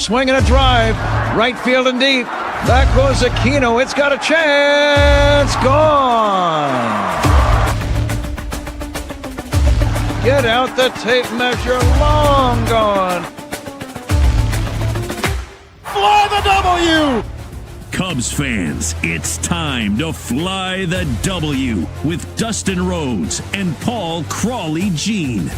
Swinging a drive. Right field and deep. Back goes Aquino. It's got a chance. Gone. Get out the tape measure. Long gone. Fly the W! Cubs fans, it's time to fly the W with Dustin Rhodes and Paul Crawley-Jean.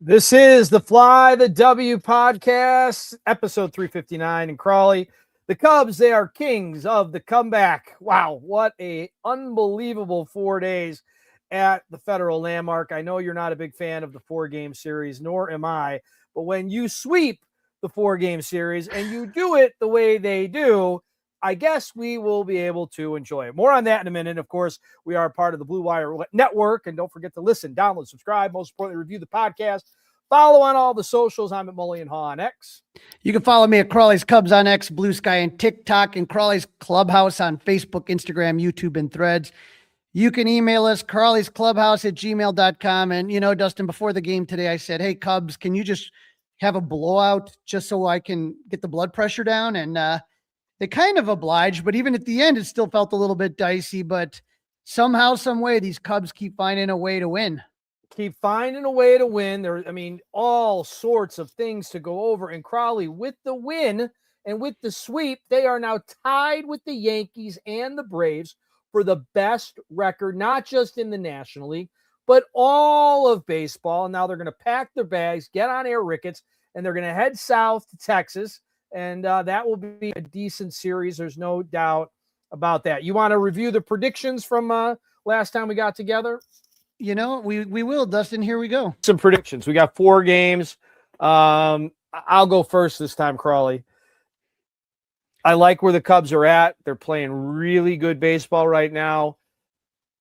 This is the Fly the W podcast, episode 359. And Crawley, the Cubs, they are kings of the comeback. Wow, what a unbelievable 4 days at the Federal Landmark. I know you're not a big fan of the 4-game series, nor am I. But when you sweep the 4-game series and you do it the way they do, I guess we will be able to enjoy it. More on that in a minute. Of course, we are part of the Blue Wire Network. And don't forget to listen, download, subscribe, most importantly, review the podcast. Follow on all the socials. I'm at Mully and Haw on X. You can follow me at Crawley's Cubs on X, Blue Sky, and TikTok, and Crawley's Clubhouse on Facebook, Instagram, YouTube, and Threads. You can email us, crawleysclubhouse@gmail.com. And, you know, Dustin, before the game today, I said, hey, Cubs, can you just have a blowout just so I can get the blood pressure down? And they kind of obliged, but even at the end, it still felt a little bit dicey. But somehow, some way, these Cubs keep finding a way to win. Keep finding a way to win. There, I mean, all sorts of things to go over. And Crawley, with the win and with the sweep, they are now tied with the Yankees and the Braves for the best record, not just in the National League, but all of baseball. And now they're going to pack their bags, get on air Ricketts, and they're going to head south to Texas. And that will be a decent series. There's no doubt about that. You want to review the predictions from last time we got together? You know, we will, Dustin. Here we go. Some predictions. We got 4 games. I'll go first this time, Crawley. I like where the Cubs are at. They're playing really good baseball right now.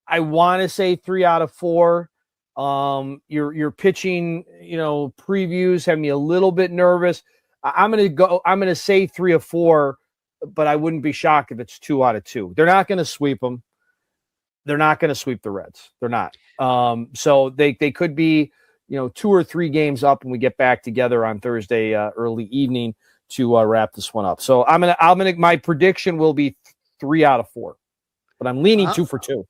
I want to say 3 out of 4. Your pitching, previews have me a little bit nervous. I'm going to say 3 of 4, but I wouldn't be shocked if it's 2 out of 2. They're not going to sweep them. They're not going to sweep the Reds. They're not. So they could be, 2 or 3 games up when we get back together on Thursday early evening to wrap this one up. So my prediction will be 3 out of 4, but I'm leaning 2 for 2.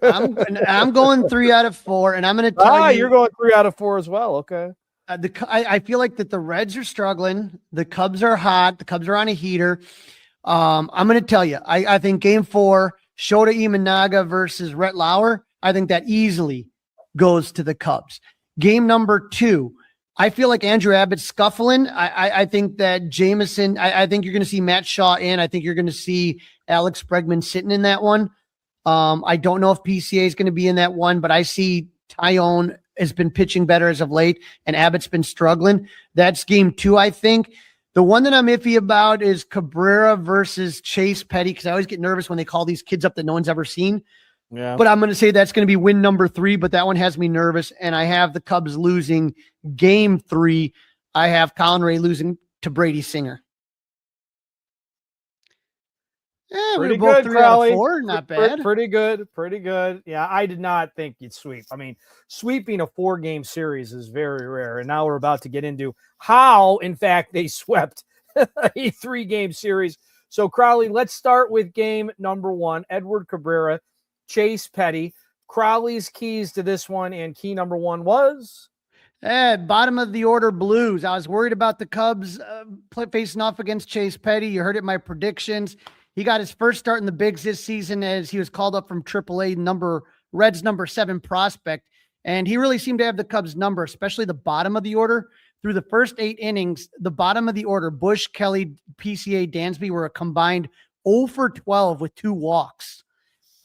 I'm going 3 out of 4, and I'm going to tell you. You're going 3 out of 4 as well. Okay. I feel like that the Reds are struggling. The Cubs are hot. The Cubs are on a heater. I'm going to tell you, I think game 4, Shota Imanaga versus Rhett Lauer, I think that easily goes to the Cubs. Game number 2, I feel like Andrew Abbott's scuffling. I think that Jameson, I think you're going to see Matt Shaw in. I think you're going to see Alex Bregman sitting in that one. I don't know if PCA is going to be in that one, but I see Tyone has been pitching better as of late, and Abbott's been struggling. That's game 2, I think. The one that I'm iffy about is Cabrera versus Chase Petty, because I always get nervous when they call these kids up that no one's ever seen. Yeah. But I'm going to say that's going to be win number 3, but that one has me nervous, and I have the Cubs losing game 3. I have Colin Ray losing to Brady Singer. Yeah, pretty we were both good, 3 out Crowley. of 4. Not bad. Pretty good. Yeah, I did not think you'd sweep. I mean, sweeping a 4-game series is very rare. And now we're about to get into how, in fact, they swept a 3-game series. So, Crowley, let's start with game number 1. Edward Cabrera, Chase Petty. Crowley's keys to this one, and key number 1 was? Bottom of the order Blues. I was worried about the Cubs facing off against Chase Petty. You heard it in my predictions. He got his first start in the bigs this season as he was called up from AAA, Reds number 7 prospect. And he really seemed to have the Cubs number, especially the bottom of the order. Through the first 8 innings, the bottom of the order, Bush, Kelly, PCA, Dansby were a combined 0 for 12 with 2 walks.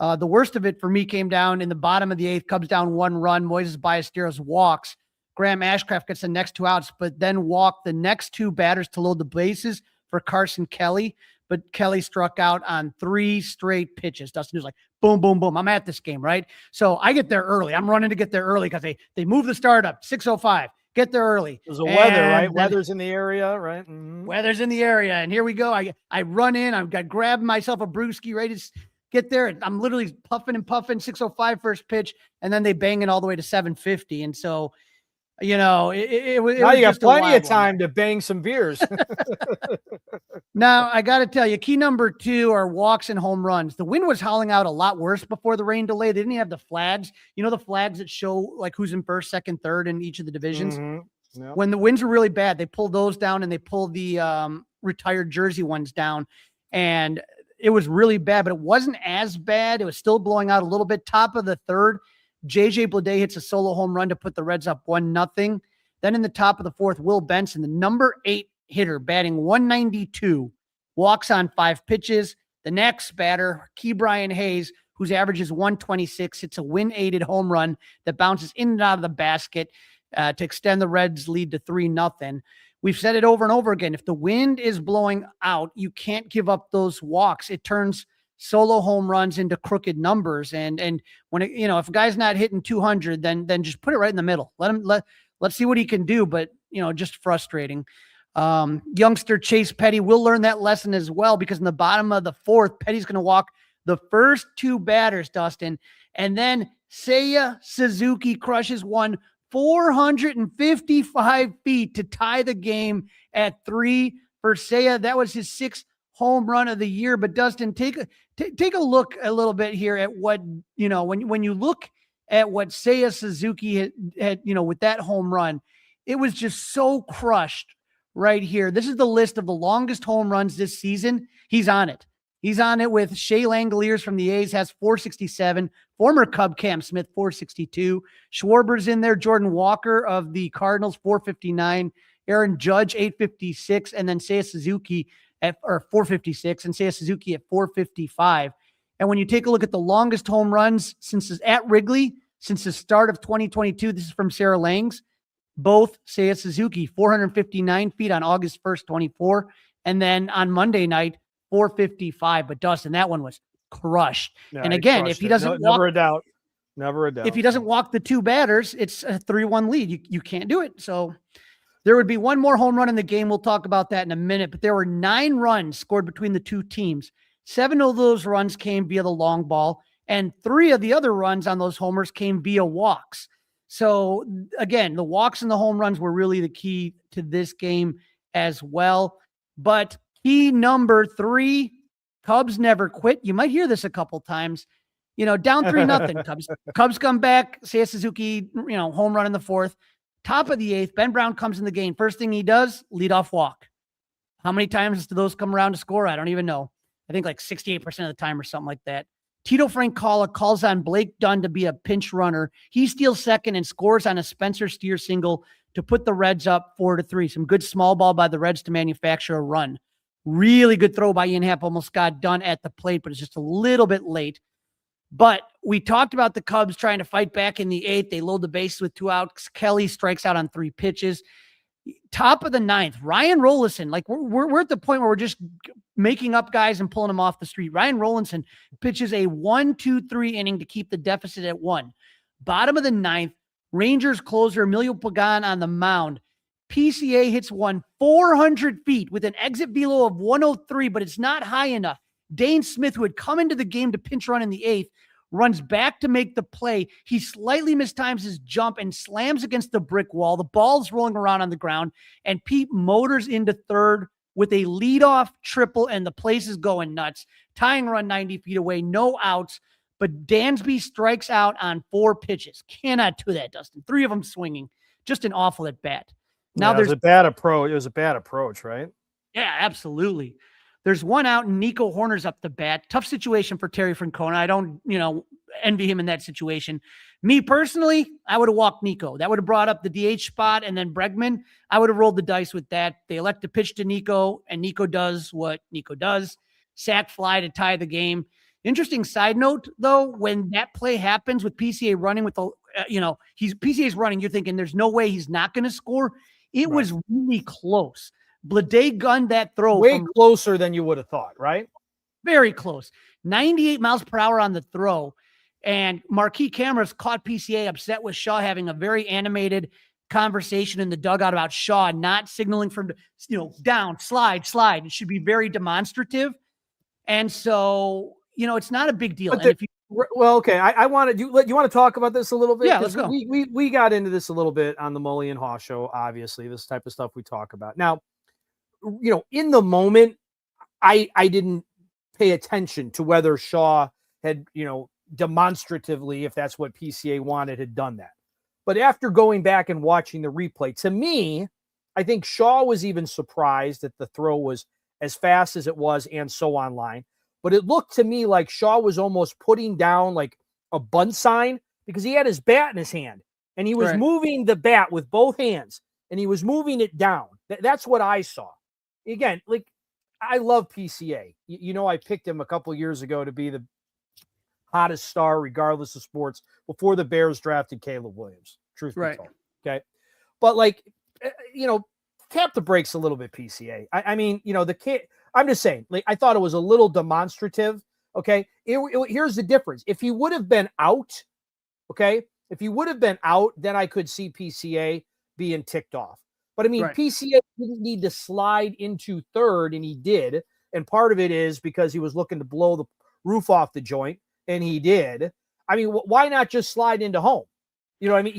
The worst of it for me came down in the bottom of the 8th, Cubs down 1 run. Moises Ballesteros walks. Graham Ashcraft gets the next 2 outs, but then walked the next 2 batters to load the bases for Carson Kelly. But Kelly struck out on 3 straight pitches. Dustin was like, boom, boom, boom. I'm at this game, right? So I get there early. I'm running to get there early because they move the start up, 6:05. Get there early. There's a weather, right? Weather's in the area, right? Mm-hmm. Weather's in the area. And here we go. I run in. I've got grabbing myself a brewski, ready get there. I'm literally puffing and puffing, 6:05 first pitch, and then they bang it all the way to 7:50. And so, it was Now you got just a plenty of wild one. time to bang some beers. Now, I got to tell you, key number 2 are walks and home runs. The wind was howling out a lot worse before the rain delay. They didn't have the flags, the flags that show like who's in first, second, third in each of the divisions. Mm-hmm. Yep. When the winds were really bad, they pulled those down and they pulled the retired jersey ones down. And it was really bad, but it wasn't as bad. It was still blowing out a little bit. Top of the third, JJ Bleday hits a solo home run to put the Reds up 1-0. Then in the top of the fourth, Will Benson, the number 8 hitter, batting 192, walks on 5 pitches. The next batter, Ke'Bryan Hayes, whose average is 126, hits a wind-aided home run that bounces in and out of the basket to extend the Reds' lead to 3-0. We've said it over and over again. If the wind is blowing out, you can't give up those walks. It turns solo home runs into crooked numbers. And when if a guy's not hitting 200, then just put it right in the middle. Let's see what he can do. But just frustrating. Youngster Chase Petty will learn that lesson as well, because in the bottom of the fourth, Petty's going to walk the first 2 batters, Dustin, and then Seiya Suzuki crushes one 455 feet to tie the game at 3 for Seiya. That was his 6th home run of the year. But Dustin, take a look a little bit here at what, when you look at what Seiya Suzuki had with that home run, it was just so crushed right here. This is the list of the longest home runs this season. He's on it. He's on it with Shea Langoliers from the A's, has 467. Former Cub Cam Smith, 462. Schwarber's in there. Jordan Walker of the Cardinals, 459. Aaron Judge, 856. And then Seiya Suzuki at 456. And Seiya Suzuki at 455. And when you take a look at the longest home runs at Wrigley since the start of 2022, this is from Sarah Langs. Both Seiya Suzuki, 459 feet on August 1st, 24. And then on Monday night, 455. But Dustin, that one was crushed. No, and again, if he doesn't walk, never a doubt. If he doesn't walk the 2 batters, it's a 3-1 lead. You can't do it. So there would be one more home run in the game. We'll talk about that in a minute. But there were 9 runs scored between the 2 teams. 7 of those runs came via the long ball, and 3 of the other runs on those homers came via walks. So again, the walks and the home runs were really the key to this game as well. But key number 3, Cubs never quit. You might hear this a couple times. Down 3-0. Cubs come back. Seiya Suzuki, home run in the 4th. Top of the 8th, Ben Brown comes in the game. First thing he does, leadoff walk. How many times do those come around to score? I don't even know. I think like 68% of the time or something like that. Tito Francala calls on Blake Dunn to be a pinch runner. He steals second and scores on a Spencer Steer single to put the Reds up 4-3. Some good small ball by the Reds to manufacture a run. Really good throw by Ian Happ, almost got done at the plate, but it's just a little bit late. But we talked about the Cubs trying to fight back in the 8th. They load the bases with 2 outs. Kelly strikes out on 3 pitches. Top of the 9th, Ryan Rollinson. Like we're at the point where we're just making up guys and pulling them off the street. Ryan Rollinson pitches a 1-2-3 inning to keep the deficit at 1. Bottom of the 9th, Rangers closer Emilio Pagan on the mound. PCA hits one 400 feet with an exit velo of 103, but it's not high enough. Dane Smith, who had come into the game to pinch run in the 8th, runs back to make the play. He slightly mistimes his jump and slams against the brick wall. The ball's rolling around on the ground, and Pete motors into third with a leadoff triple, and the place is going nuts. Tying run 90 feet away, no outs, but Dansby strikes out on 4 pitches. Cannot do that, Dustin. 3 of them swinging. Just an awful at bat. Now there's a bad approach. It was a bad approach, right? Yeah, absolutely. There's 1 out, and Nico Horner's up the bat. Tough situation for Terry Francona. I don't, envy him in that situation. Me personally, I would have walked Nico. That would have brought up the DH spot, and then Bregman, I would have rolled the dice with that. They elect to pitch to Nico, and Nico does what Nico does. Sack fly to tie the game. Interesting side note, though, when that play happens with PCA running with the, PCA's running, you're thinking there's no way he's not going to score. It was really close. Bleday gunned that throw. Way closer than you would have thought, right? Very close. 98 miles per hour on the throw. And marquee cameras caught PCA upset with Shaw having a very animated conversation in the dugout about Shaw not signaling from, down, slide. It should be very demonstrative. And so, it's not a big deal. But And if you, well, okay. I want to do. You want to talk about this a little bit? Yeah, 'Cause let's go. We got into this a little bit on the Mully and Haw show. Obviously, this type of stuff we talk about now. In the moment, I didn't pay attention to whether Shaw had, demonstratively, if that's what PCA wanted, had done that. But after going back and watching the replay, to me, I think Shaw was even surprised that the throw was as fast as it was and so online. But it looked to me like Shaw was almost putting down like a bunt sign because he had his bat in his hand and he was Right. moving the bat with both hands and he was moving it down. That's what I saw. Again, like, I love PCA. I picked him a couple years ago to be the hottest star, regardless of sports, before the Bears drafted Caleb Williams. Truth be told. Okay. But tap the brakes a little bit, PCA. I mean, the kid, I'm just saying, like, I thought it was a little demonstrative. Okay. Here's the difference. If he would have been out, okay, then I could see PCA being ticked off. But I mean, Right. PCA didn't need to slide into third, and he did. And part of it is because he was looking to blow the roof off the joint, and he did. I mean, why not just slide into home? You know what I mean?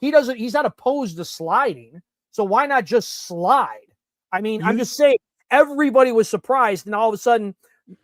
He's not opposed to sliding. So why not just slide? I mean, I'm just saying, everybody was surprised, and all of a sudden,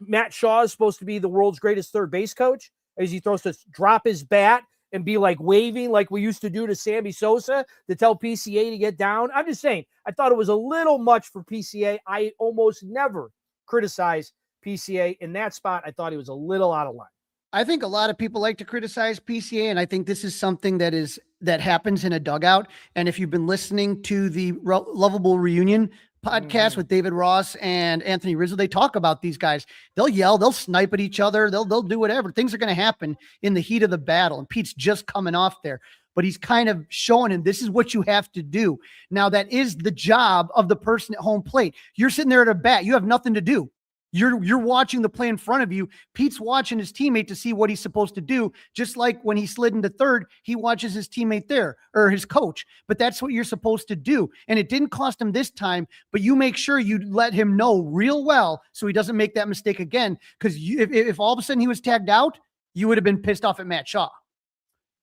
Matt Shaw is supposed to be the world's greatest third base coach as he throws to drop his bat and be like waving like we used to do to Sammy Sosa to tell PCA to get down. I'm just saying, I thought it was a little much for PCA. I almost never criticize PCA in that spot. I thought he was a little out of line. I think a lot of people like to criticize PCA, and I think this is something that happens in a dugout. And if you've been listening to the Lovable Reunion podcast with David Ross and Anthony Rizzo, they talk about these guys. They'll yell, they'll snipe at each other, they'll do whatever. Things are going to happen in the heat of the battle. And Pete's just coming off there, but he's kind of showing him this is what you have to do. Now, that is the job of the person at home plate. You're sitting there at a bat, you have nothing to do. You're watching the play in front of you. Pete's watching his teammate to see what he's supposed to do. Just like when he slid into third, he watches his teammate there, or his coach. But that's what you're supposed to do. And it didn't cost him this time, but you make sure you let him know real well so he doesn't make that mistake again. Because if all of a sudden he was tagged out, you would have been pissed off at Matt Shaw.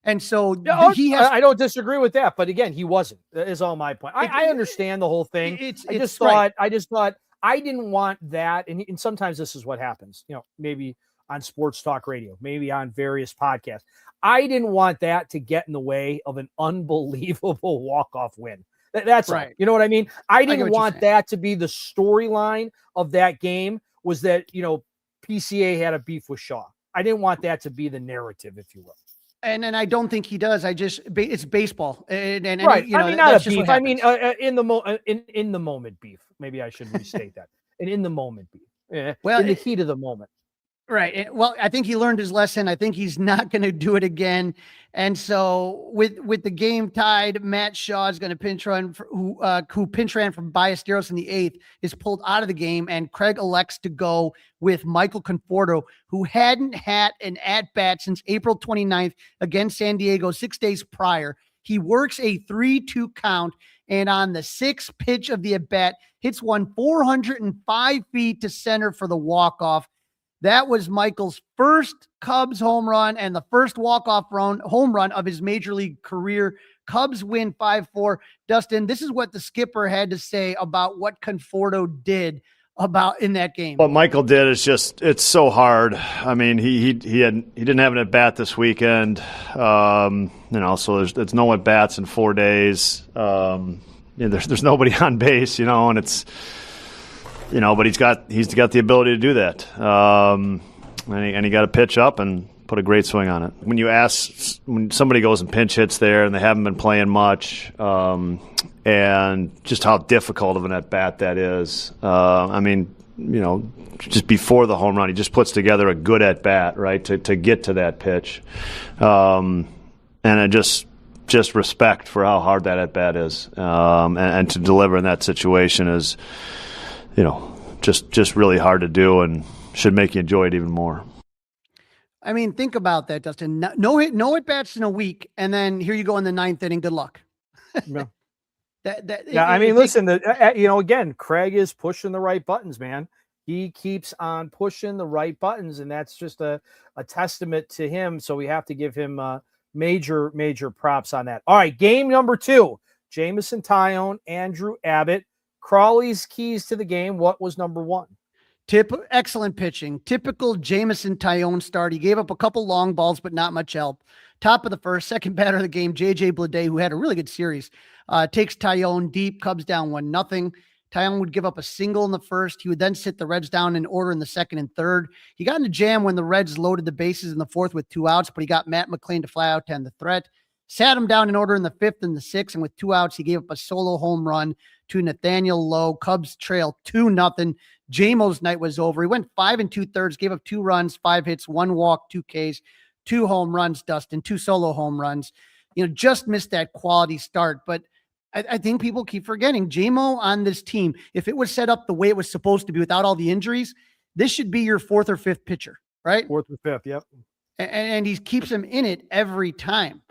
And so I don't disagree with that. But again, he wasn't, is all my point. I understand the whole thing. I just thought I didn't want that. And sometimes this is what happens, maybe on sports talk radio, maybe on various podcasts. I didn't want that to get in the way of an unbelievable walk-off win. That's right. All. You know what I mean? I didn't want that to be the storyline of that game, was that, PCA had a beef with Shaw. I didn't want that to be the narrative, if you will. And I don't think he does. It's baseball. And right. I mean, not a beef. I mean, in the moment beef. Maybe I should restate that. And in the moment beef. Yeah. Well, in the heat of the moment. Right. Well, I think he learned his lesson. I think he's not going to do it again. And so with the game tied, Matt Shaw is going to pinch run, who pinch ran from Ballesteros in the 8th, is pulled out of the game. And Craig elects to go with Michael Conforto, who hadn't had an at-bat since April 29th against San Diego 6 days prior. He works a 3-2 count, and on the 6th pitch of the at-bat, hits one 405 feet to center for the walk-off. That was Michael's first Cubs home run and the first walk-off home run of his major league career. Cubs win 5-4. Dustin, this is what the skipper had to say about what Conforto did in that game. What Michael did is it's so hard. I mean, he didn't have an at bat this weekend. So there's no at bats in 4 days. There's nobody on base, and it's, but he's got the ability to do that. And he got to pitch up and put a great swing on it. When somebody goes and pinch hits there and they haven't been playing much, and just how difficult of an at-bat that is. Just before the home run, he just puts together a good at-bat, right, to get to that pitch. And just respect for how hard that at-bat is. And to deliver in that situation is, just really hard to do and should make you enjoy it even more. I mean, think about that, Dustin. No at bats in a week, and then here you go in the 9th inning. Good luck. Yeah. Listen, again, Craig is pushing the right buttons, man. He keeps on pushing the right buttons, and that's just a testament to him. So we have to give him major props on that. All right, game number 2. Jamison Tyone, Andrew Abbott. Crawley's keys to the game. What was number 1? Excellent pitching. Typical Jamison Tyone start. He gave up a couple long balls, but not much help. Top of the first, second batter of the game, J.J. Bleday, who had a really good series, takes Tyone deep, Cubs down 1-0. Tyone would give up a single in the first. He would then sit the Reds down in order in the second and third. He got in a jam when the Reds loaded the bases in the fourth with 2 outs, but he got Matt McLean to fly out to end the threat. Sat him down in order in the fifth and the sixth, and with 2 outs, he gave up a solo home run to Nathaniel Lowe. Cubs trail 2-0. JMO's night was over. He went 5 2/3, gave up 2 runs, 5 hits, 1 walk, 2 Ks, 2 home runs, Dustin, 2 solo home runs. Just missed that quality start. But I think people keep forgetting JMO on this team. If it was set up the way it was supposed to be without all the injuries, this should be your 4th or 5th pitcher, right? 4th or 5th, yep. And he keeps him in it every time.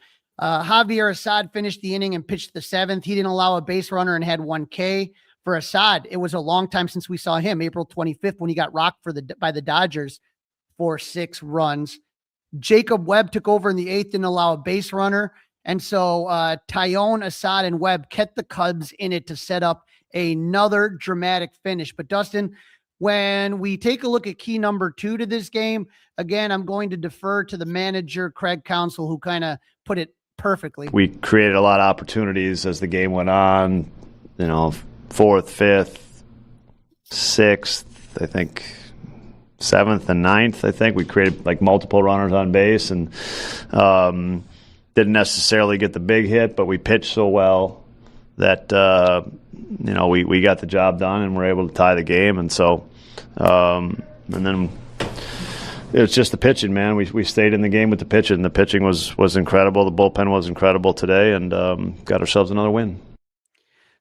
Javier Assad finished the inning and pitched the 7th. He didn't allow a base runner and had 1 K. For Assad, it was a long time since we saw him, April 25th, when he got rocked by the Dodgers for 6 runs. Jacob Webb took over in the 8th, didn't allow a base runner. And so Tyone, Assad, and Webb kept the Cubs in it to set up another dramatic finish. But Dustin, when we take a look at key number 2 to this game, again, I'm going to defer to the manager, Craig Counsell, who kind of put it perfectly. We created a lot of opportunities as the game went on, 4th, 5th, 6th, I think 7th and 9th. I think we created like multiple runners on base and didn't necessarily get the big hit, but we pitched so well that we got the job done and were able to tie the game. And so and then it was just the pitching, man. We stayed in the game with the pitching. The pitching was incredible. The bullpen was incredible today, and got ourselves another win.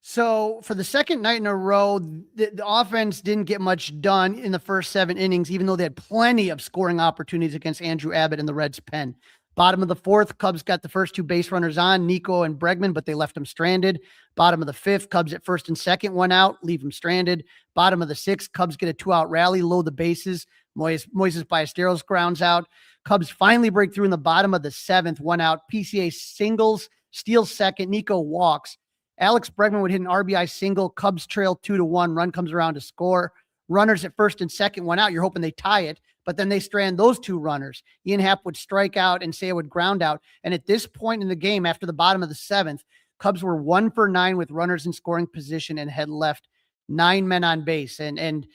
So for the second night in a row, the offense didn't get much done in the first 7 innings, even though they had plenty of scoring opportunities against Andrew Abbott and the Reds' pen. Bottom of the 4th, Cubs got the first 2 base runners on, Nico and Bregman, but they left them stranded. Bottom of the 5th, Cubs at first and second, 1 out, leave them stranded. Bottom of the 6th, Cubs get a 2-out rally, load the bases. Moises Ballesteros grounds out. Cubs finally break through in the bottom of the 7th, 1 out. PCA singles, steals second, Nico walks. Alex Bregman would hit an RBI single. Cubs trail 2-1. Run comes around to score. Runners at first and second, 1 out. You're hoping they tie it, but then they strand those 2 runners. Ian Happ would strike out and Seiya would ground out. And at this point in the game, after the bottom of the 7th, Cubs were 1 for 9 with runners in scoring position and had left 9 men on base. And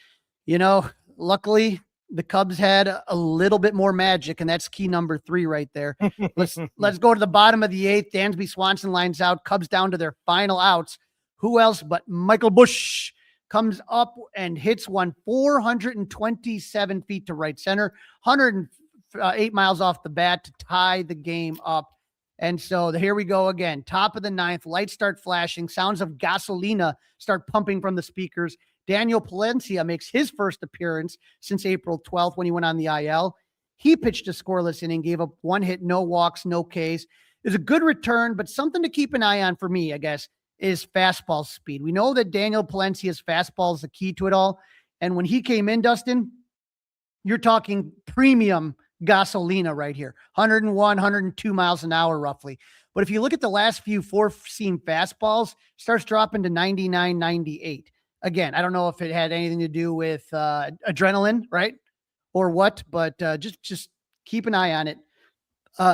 luckily the Cubs had a little bit more magic, and that's key number 3 right there. Let's go to the bottom of the 8th. Dansby Swanson lines out. Cubs down to their final outs. Who else but Michael Busch comes up and hits one 427 feet to right center, 108 miles off the bat to tie the game up. And so here we go again. Top of the 9th, lights start flashing. Sounds of gasolina start pumping from the speakers. Daniel Palencia makes his first appearance since April 12th when he went on the IL. He pitched a scoreless inning, gave up 1 hit, no walks, no Ks. It was a good return, but something to keep an eye on for me, I guess, is fastball speed. We know that Daniel Palencia's fastball is the key to it all. And when he came in, Dustin, you're talking premium gasolina right here. 101, 102 miles an hour roughly. But if you look at the last few 4-seam fastballs, starts dropping to 99, 98. Again, I don't know if it had anything to do with adrenaline, right? Or what, but just keep an eye on it.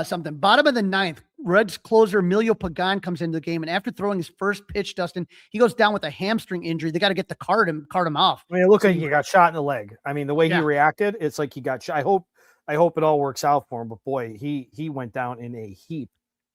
Something. Bottom of the 9th, Reds closer Emilio Pagan comes into the game, and after throwing his first pitch, Dustin, he goes down with a hamstring injury. They got to get the cart him off. I mean, it looked like he got shot in the leg. I mean, the way he reacted, it's like he got shot. I hope it all works out for him, but boy, he went down in a heap.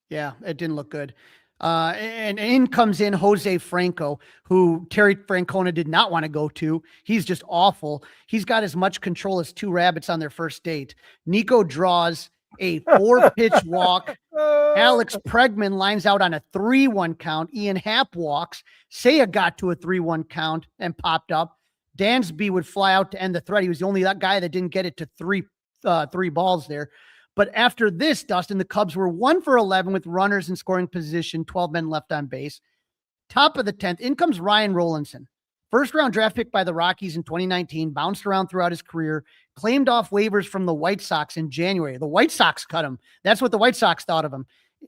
Yeah, it didn't look good. And in comes in Jose Franco, who Terry Francona did not want to go to. He's just awful. He's got as much control as 2 rabbits on their first date. Nico draws a 4-pitch walk. Alex Bregman lines out on a 3-1 count. Ian Happ walks. Seiya got to a 3-1 count and popped up. Dansby would fly out to end the threat. He was the only guy that didn't get it to three balls there. But after this, Dustin, the Cubs were 1 for 11 with runners in scoring position, 12 men left on base. Top of the 10th, in comes Ryan Rollinson. First round draft pick by the Rockies in 2019, bounced around throughout his career, claimed off waivers from the White Sox in January. The White Sox cut him. That's what the White Sox thought of him.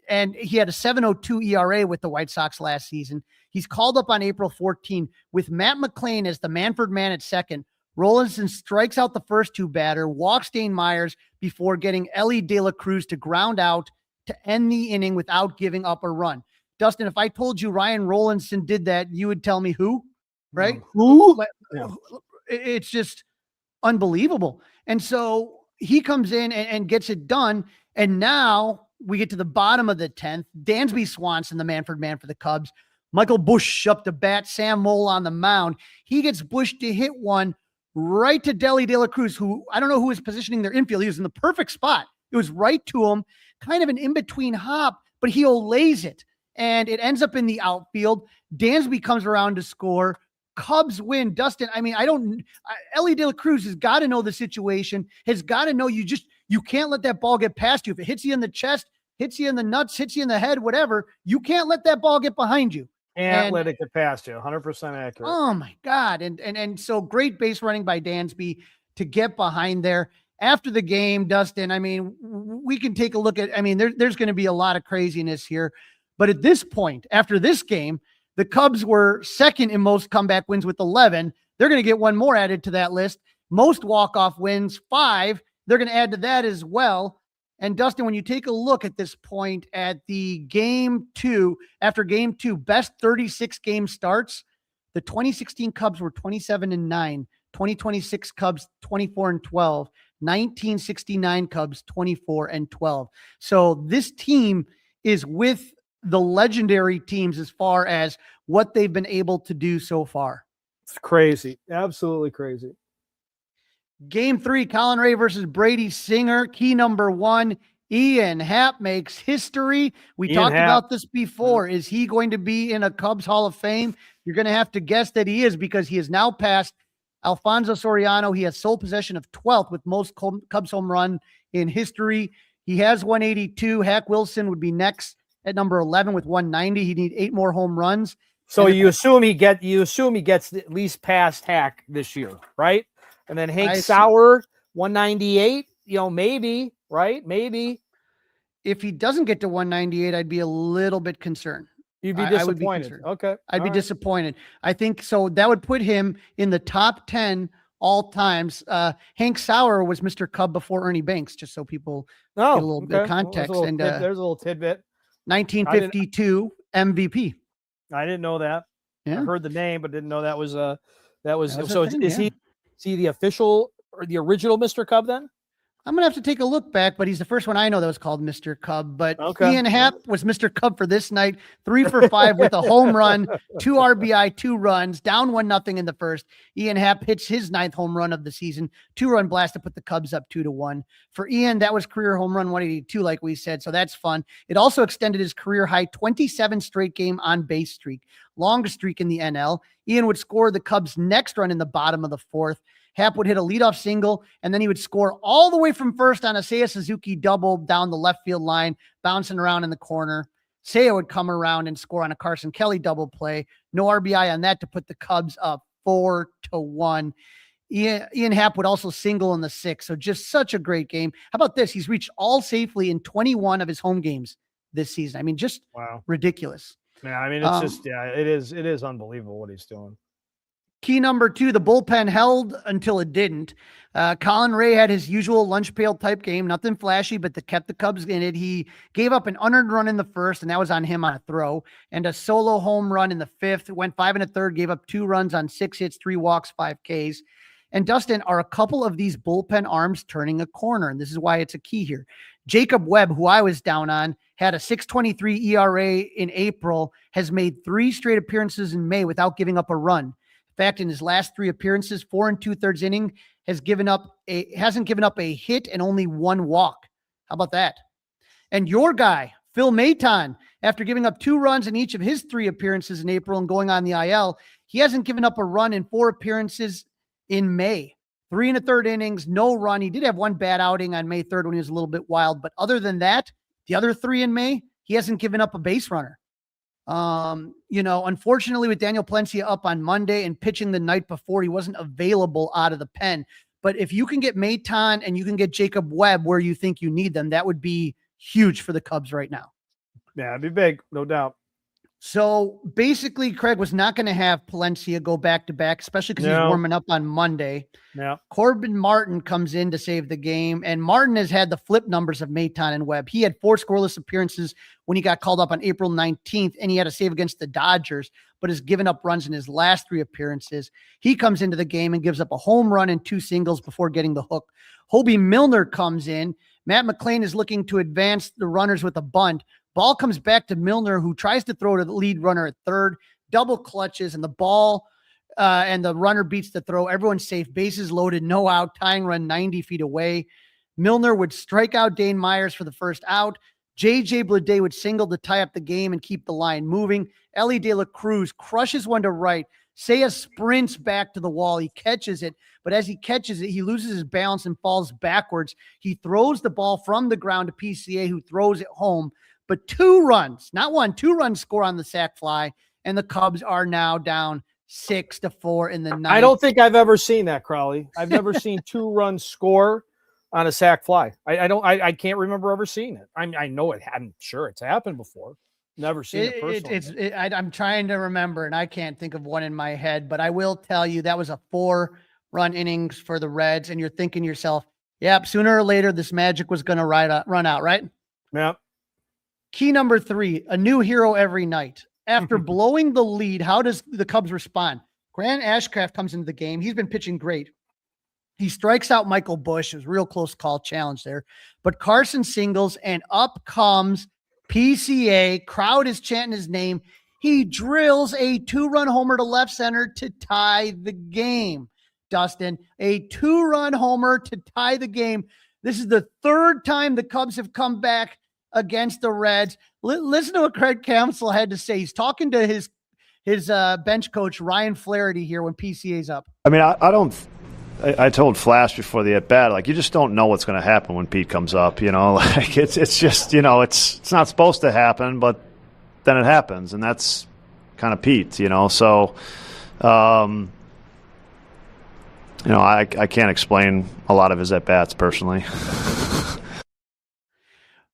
And he had a 7.02 ERA with the White Sox last season. He's called up on April 14 with Matt McClain as the Manfred man at second. Rollinson strikes out the first two batter, walks Dane Myers before getting Ellie De La Cruz to ground out to end the inning without giving up a run. Dustin, if I told you Ryan Rollinson did that, you would tell me who, right? Who? Yeah. It's just unbelievable. And so he comes in and gets it done. And now we get to the bottom of the 10th. Dansby Swanson, the Manfred man for the Cubs. Michael Busch up to bat. Sam Mole on the mound. He gets Busch to hit one right to Ellie De La Cruz, who I don't know who was positioning their infield. He was in the perfect spot. It was right to him, kind of an in-between hop, but he olays it. And it ends up in the outfield. Dansby comes around to score. Cubs win. Dustin, I mean, Ellie De La Cruz has got to know the situation, has got to know you can't let that ball get past you. If it hits you in the chest, hits you in the nuts, hits you in the head, whatever, you can't let that ball get behind you. Can't let it get past you. 100% accurate. Oh my God. And so great base running by Dansby to get behind there. After the game, Dustin, I mean, we can take a look at, I mean, there's going to be a lot of craziness here. But at this point, after this game, the Cubs were second in most comeback wins with 11. They're going to get one more added to that list. Most walk-off wins, 5. They're going to add to that as well. And Dustin, when you take a look at this point at the game 2, after game 2, best 36 game starts, the 2016 Cubs were 27-9, 2026 Cubs 24-12, 1969 Cubs 24-12. So this team is with the legendary teams as far as what they've been able to do so far. It's crazy. Absolutely crazy. Game 3, Colin Ray versus Brady Singer. Key number 1, Ian Happ makes history. We talked about this before. Is he going to be in a Cubs Hall of Fame? You're going to have to guess that he is, because he has now passed Alfonso Soriano. He has sole possession of 12th with most Cubs home run in history. He has 182. Hack Wilson would be next at number 11 with 190. He'd need 8 more home runs. So you assume he gets at least past Hack this year, right? And then Hank Sauer, 198, maybe, right? Maybe. If he doesn't get to 198, I'd be a little bit concerned. You'd be disappointed. Okay. I'd be disappointed. I think so. That would put him in the top 10 all times. Hank Sauer was Mr. Cub before Ernie Banks, just so people get a little bit of context. There's a little tidbit. 1952 MVP. I didn't know that. Yeah. I heard the name, but didn't know that was so. Is he the official or the original Mr. Cub then? I'm going to have to take a look back, but he's the first one I know that was called Mr. Cub. But Ian Happ was Mr. Cub for this night, 3 for 5 with a home run, 2 RBI, 2 runs, down 1-0 in the first. Ian Happ hits his 9th home run of the season, 2-run blast to put the Cubs up 2-1. For Ian, that was career home run 182, like we said. So that's fun. It also extended his career high 27 straight game on base streak, longest streak in the NL. Ian would score the Cubs' next run in the bottom of the 4th. Happ would hit a leadoff single, and then he would score all the way from first on a Seiya Suzuki double down the left field line, bouncing around in the corner. Seiya would come around and score on a Carson Kelly double play. No RBI on that to put the Cubs up 4-1. Ian Happ would also single in the 6th. So just such a great game. How about this? He's reached all safely in 21 of his home games this season. I mean, just ridiculous. Yeah, I mean, it's it is unbelievable what he's doing. Key number 2, the bullpen held until it didn't. Colin Ray had his usual lunch pail type game, nothing flashy, but that kept the Cubs in it. He gave up an unearned run in the 1st, and that was on him on a throw, and a solo home run in the 5th. Went 5 1/3, gave up 2 runs on 6 hits, 3 walks, 5 Ks. And Dustin, are a couple of these bullpen arms turning a corner? And this is why it's a key here. Jacob Webb, who I was down on, had a 6.23 ERA in April, has made 3 straight appearances in May without giving up a run. In fact, in his last 3 appearances, 4 2/3 inning, hasn't given up a hit and only 1 walk. How about that? And your guy, Phil Maton, after giving up 2 runs in each of his 3 appearances in April and going on the IL, he hasn't given up a run in 4 appearances in May. 3 1/3 innings, no run. He did have 1 bad outing on May 3rd when he was a little bit wild, but other than that, the other 3 in May, he hasn't given up a base runner. Unfortunately with Daniel Palencia up on Monday and pitching the night before, he wasn't available out of the pen. But if you can get Maton and you can get Jacob Webb where you think you need them, that would be huge for the Cubs right now. Yeah, it'd be big, no doubt. So basically, Craig was not going to have Palencia go back to back, especially because he's warming up on Monday. Yeah. Corbin Martin comes in to save the game, and Martin has had the flip numbers of Maton and Webb. He had 4 scoreless appearances when he got called up on April 19th, and he had a save against the Dodgers, but has given up runs in his last 3 appearances. He comes into the game and gives up a home run and 2 singles before getting the hook. Hobie Milner comes in. Matt McClain is looking to advance the runners with a bunt. Ball comes back to Milner, who tries to throw to the lead runner at third, double clutches, and the ball and the runner beats the throw. Everyone's safe, bases loaded, no out, tying run 90 feet away. Milner would strike out Dane Myers for the first out. J.J. Bleday would single to tie up the game and keep the line moving. Ellie De La Cruz crushes one to right. Seiya sprints back to the wall. He catches it, but as he catches it, he loses his balance and falls backwards. He throws the ball from the ground to PCA, who throws it home. But 2 runs, not 1, 2 runs score on the sac fly, and the Cubs are now down 6-4 in the ninth. I don't think I've ever seen that, Crowley. I've never seen 2 runs score on a sac fly. I can't remember ever seeing it. I know it. I'm sure it's happened before. Never seen it personally. I'm trying to remember, and I can't think of one in my head, but I will tell you that was a 4-run innings for the Reds, and you're thinking to yourself, yep, sooner or later this magic was going to run out, right? Yeah. Key number 3, a new hero every night. After blowing the lead, how does the Cubs respond? Grant Ashcraft comes into the game. He's been pitching great. He strikes out Michael Busch. It was a real close call challenge there. But Carson singles, and up comes PCA. Crowd is chanting his name. He drills a 2-run homer to left center to tie the game. Dustin, a 2-run homer to tie the game. This is the 3rd time the Cubs have come back against the Reds. Listen to what Craig Counsell had to say. He's talking to his bench coach, Ryan Flaherty, here when PCA's up. I mean, I told Flash before the at-bat, like, you just don't know what's going to happen when Pete comes up, like it's just, it's not supposed to happen, but then it happens, and that's kind of Pete, so, I can't explain a lot of his at-bats personally.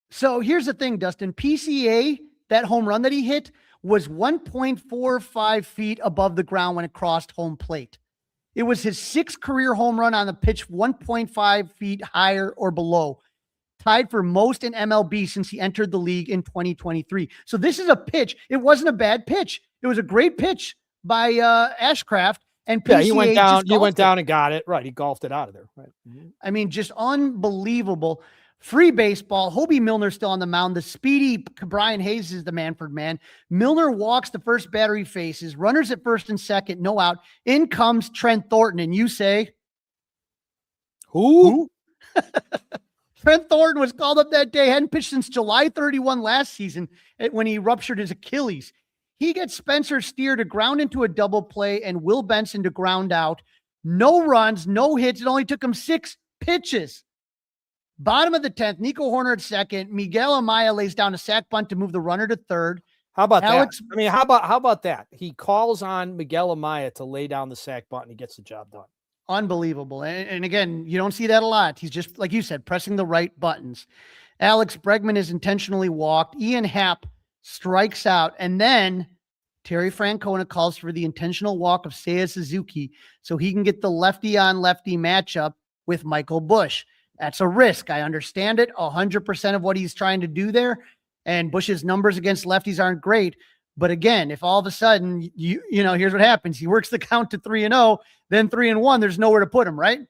So here's the thing, Dustin. PCA, that home run that he hit, was 1.45 feet above the ground when it crossed home plate. It was his 6th career home run on the pitch, 1.5 feet higher or below, tied for most in MLB since he entered the league in 2023. So this is a pitch. It wasn't a bad pitch. It was a great pitch by Ashcraft. And PCA he went down and got it. Right. He golfed it out of there. Right. I mean, just unbelievable. Free baseball. Hobie Milner still on the mound. The speedy Brian Hayes is the Manfred man. Milner walks the first batter he faces. Runners at first and second. No out. In comes Trent Thornton. And you say, who? Trent Thornton was called up that day. Hadn't pitched since July 31 last season when he ruptured his Achilles. He gets Spencer Steer to ground into a double play and Will Benson to ground out. No runs, no hits. It only took him 6 pitches. Bottom of the 10th, Nico Horner at second. Miguel Amaya lays down a sac bunt to move the runner to third. How about that? I mean, how about that? He calls on Miguel Amaya to lay down the sac bunt and he gets the job done. Unbelievable. And again, you don't see that a lot. He's just, like you said, pressing the right buttons. Alex Bregman is intentionally walked. Ian Happ strikes out. And then Terry Francona calls for the intentional walk of Seiya Suzuki so he can get the lefty on lefty matchup with Michael Busch. That's a risk. I understand it. 100% of what he's trying to do there. And Bush's numbers against lefties aren't great. But again, if all of a sudden, here's what happens. He works the count to 3-0, then 3-1, there's nowhere to put him, right?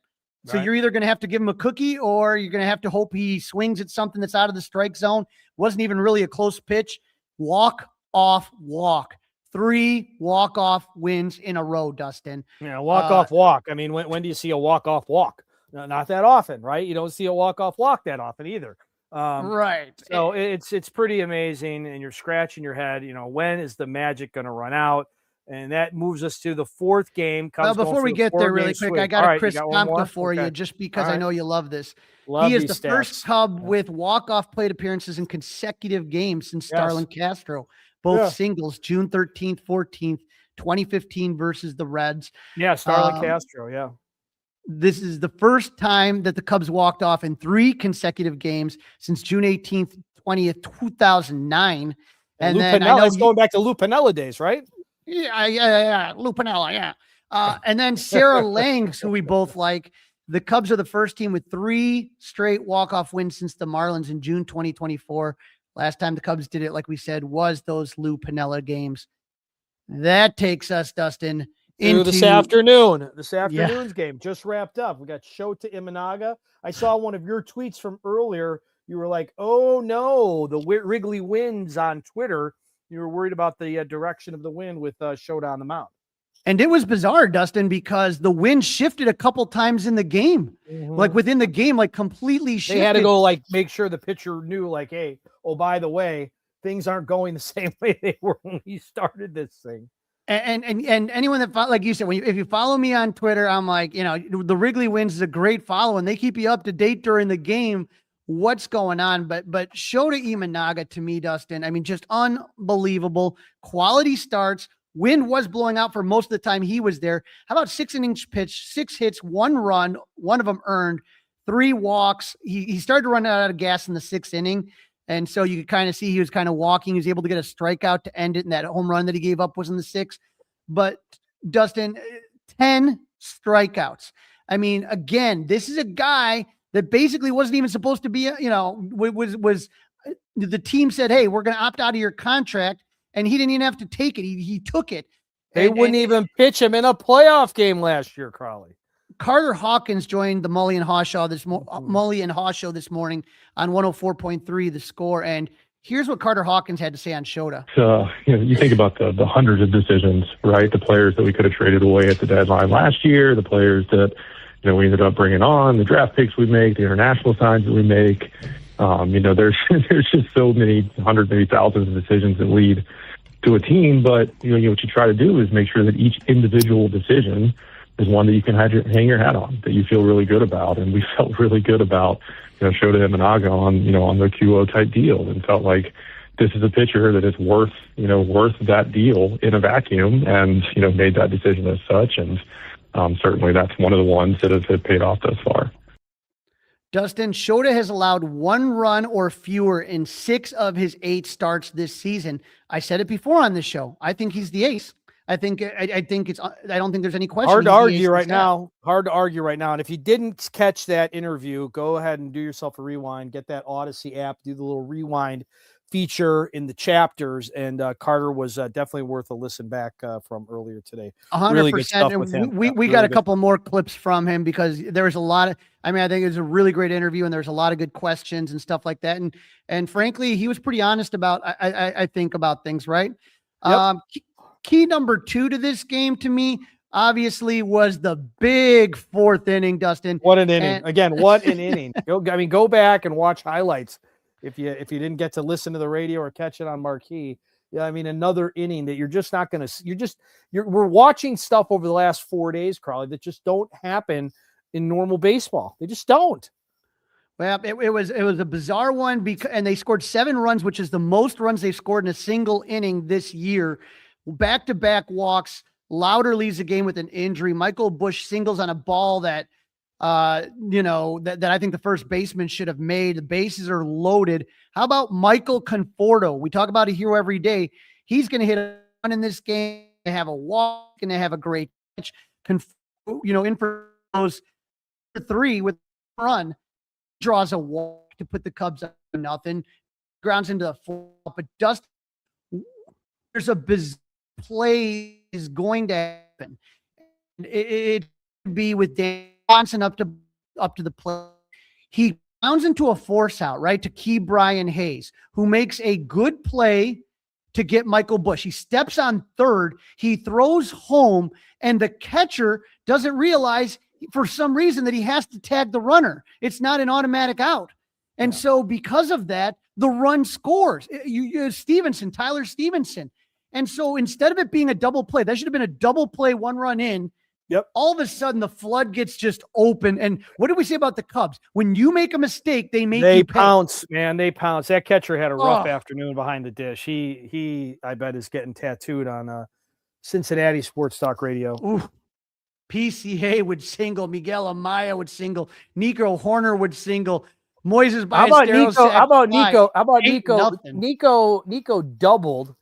So you're either going to have to give him a cookie or you're going to have to hope he swings at something that's out of the strike zone. Wasn't even really a close pitch. Walk off walk. 3 walk-off wins in a row, Dustin. Yeah, walk-off walk. I mean, when do you see a walk-off walk? Not that often, right? You don't see a walk-off walk that often either. Right. So it's pretty amazing, and you're scratching your head. When is the magic going to run out? And that moves us to the 4th game. Before we get there really quick, I got a Chris Tomka for you just because I know you love this. He is the first Cub with walk-off plate appearances in consecutive games since Starlin Castro. both singles, June 13th, 14th, 2015 versus the Reds. Yeah, Starlin Castro, yeah. This is the first time that the Cubs walked off in 3 consecutive games since June 18th, 20th, 2009. And then I know it's going back to Lou Piniella days, right? Yeah. Lou Piniella, yeah. And then Sarah Langs, who we both like. The Cubs are the first team with 3 straight walk-off wins since the Marlins in June 2024. Last time the Cubs did it, like we said, was those Lou Piniella games. That takes us, Dustin, into this afternoon. This afternoon's game just wrapped up. We got Shota Imanaga. I saw one of your tweets from earlier. You were like, "Oh no, the Wrigley Winds" on Twitter. You were worried about the direction of the wind with Shota on the mound. And it was bizarre, Dustin, because the wind shifted a couple times in the game, like within the game, like completely shifted. They had to go like make sure the pitcher knew, like, hey, oh, by the way, things aren't going the same way they were when we started this thing. And anyone that, like you said, if you follow me on Twitter, I'm like, the Wrigley Winds is a great follow, and they keep you up to date during the game, what's going on. But Shota Imanaga, to me, Dustin, I mean, just unbelievable quality starts. Wind was blowing out for most of the time he was there. How about 6-inning pitch, 6 hits, 1 run, 1 of them earned, 3 walks. He started to run out of gas in the 6th inning. And so you could kind of see he was kind of walking. He was able to get a strikeout to end it. And that home run that he gave up was in the 6th. But Dustin, 10 strikeouts. I mean, again, this is a guy that basically wasn't even supposed to be, was the team said, hey, we're going to opt out of your contract. And he didn't even have to take it. He took it. They wouldn't even pitch him in a playoff game last year, Crawley. Carter Hawkins joined the Mully and Haw show this morning on 104.3 The Score. And here's what Carter Hawkins had to say on Shota. You think about the hundreds of decisions, right? The players that we could have traded away at the deadline last year, the players that we ended up bringing on, the draft picks we make, the international signs that we make. There's just so many hundreds, maybe thousands of decisions that lead to a team. But what you try to do is make sure that each individual decision is one that you can hang your hat on, that you feel really good about. And we felt really good about Shota Imanaga on the QO type deal, and felt like this is a pitcher that is worth that deal in a vacuum, and made that decision as such. And certainly that's one of the ones that have paid off thus far. Dustin, Shota has allowed 1 run or fewer in 6 of his 8 starts this season. I said it before on this show. I think he's the ace. I don't think there's any question. Hard to argue right now. And if you didn't catch that interview, go ahead and do yourself a rewind, get that Odyssey app, do the little rewind feature in the chapters. And Carter was definitely worth a listen back from earlier today. 100%. Really good stuff with him. We got a couple more clips from him, because there's a lot of, I think it was a really great interview, and there's a lot of good questions and stuff like that. And frankly, he was pretty honest about, I think, about things, right? Yep. Key number 2 to this game, to me, obviously, was the big 4th inning, Dustin. What an inning. What an inning. Go back and watch highlights. If you didn't get to listen to the radio or catch it on marquee, another inning that you're just not going to, we're watching stuff over the last 4 days, Crawley, that just don't happen in normal baseball. They just don't. Well, it was a bizarre one, and they scored 7 runs, which is the most runs they've scored in a single inning this year. Back-to-back walks. Lauder leaves the game with an injury. Michael Busch singles on a ball that that I think the first baseman should have made. The bases are loaded. How about Michael Conforto? We talk about a hero every day. He's going to hit a run in this game, to have a walk, and to have a great catch. In for those 3 with a run, draws a walk to put the Cubs up to nothing. Grounds into the 4, but there's a bizarre play is going to happen. It could be with Dan Johnson up to the plate. He rounds into a force out, right, to Key Brian Hayes, who makes a good play to get Michael Busch. He steps on third, he throws home, and the catcher doesn't realize for some reason that he has to tag the runner. It's not an automatic out. And so because of that, the run scores. Tyler Stevenson. And so instead of it being a double play, that should have been a double play, 1 run in, Yep. All of a sudden, the floodgates just open. And what did we say about the Cubs? When you make a mistake, they make you pay. Pounce, man. They pounce. That catcher had a rough Oh. afternoon behind the dish. He, I bet, is getting tattooed on Cincinnati Sports Talk Radio. Ooh. PCA would single. Miguel Amaya would single. Nico Horner would single. Moises How about Ballesteros Nico? said How about five. Nico? How about Ain't Nico? nothing. Nico doubled,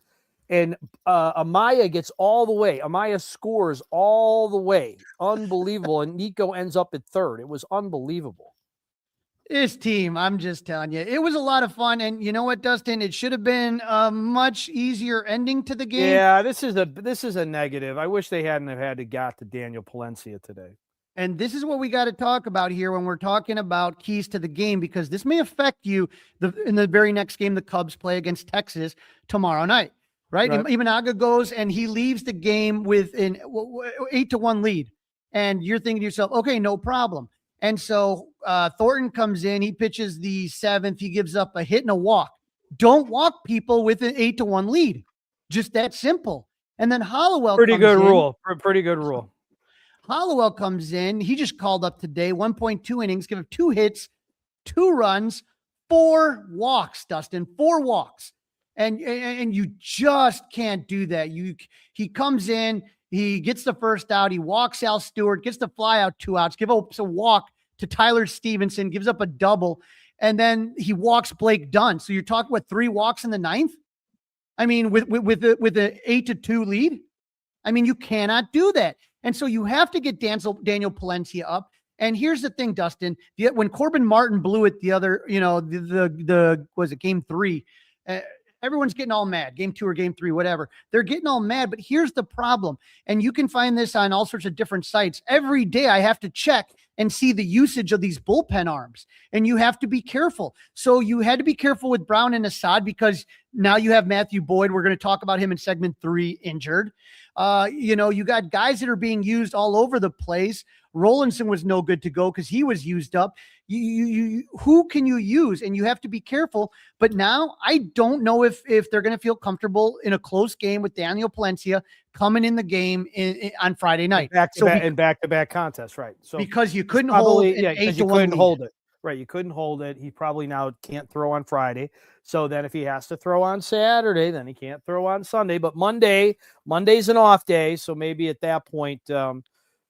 and Amaya gets all the way. Amaya scores all the way. Unbelievable. And Nico ends up at third. It was unbelievable. This team, I'm just telling you, it was a lot of fun. And you know what, Dustin? It should have been a much easier ending to the game. Yeah, this is a negative. I wish they hadn't have had to got to Daniel Palencia today. And this is what we got to talk about here when we're talking about keys to the game, because this may affect you in the very next game the Cubs play against Texas tomorrow night, right? Imanaga goes and he leaves the game with an 8-1 lead. And you're thinking to yourself, okay, no problem. And so Thornton comes in, he pitches the 7th, he gives up a hit and a walk. Don't walk people with an 8-1 lead. Just that simple. And then Hollowell Pretty comes good in. rule. Pretty good rule. Hollowell comes in. He just called up today, 1.2 innings, give him 2 hits, 2 runs, 4 walks, Dustin, 4 walks. And you just can't do that. He comes in, he gets the first out, he walks Al Stewart, gets the fly out, 2 outs, gives up a walk to Tyler Stevenson, gives up a double, and then he walks Blake Dunn. So you're talking about 3 walks in the 9th? I mean, with the 8-2 lead? I mean, you cannot do that. And so you have to get Daniel Palencia up. And here's the thing, Dustin, when Corbin Martin blew it the other, was it game 3? Everyone's getting all mad, game 2 or game 3, whatever. They're getting all mad, but here's the problem. And you can find this on all sorts of different sites. Every day I have to check and see the usage of these bullpen arms, and you have to be careful. So you had to be careful with Brown and Assad, because now you have Matthew Boyd. We're going to talk about him in segment 3, injured. You got guys that are being used all over the place. Rollinson was no good to go because he was used up. Who can you use? And you have to be careful. But now I don't know if they're going to feel comfortable in a close game with Daniel Palencia coming in the game on Friday night. Back-to-back contests, right? So because you couldn't hold an 8-1 lead. Hold it. Right, you couldn't hold it. He probably now can't throw on Friday. So then if he has to throw on Saturday, then he can't throw on Sunday. But Monday's an off day, so maybe at that point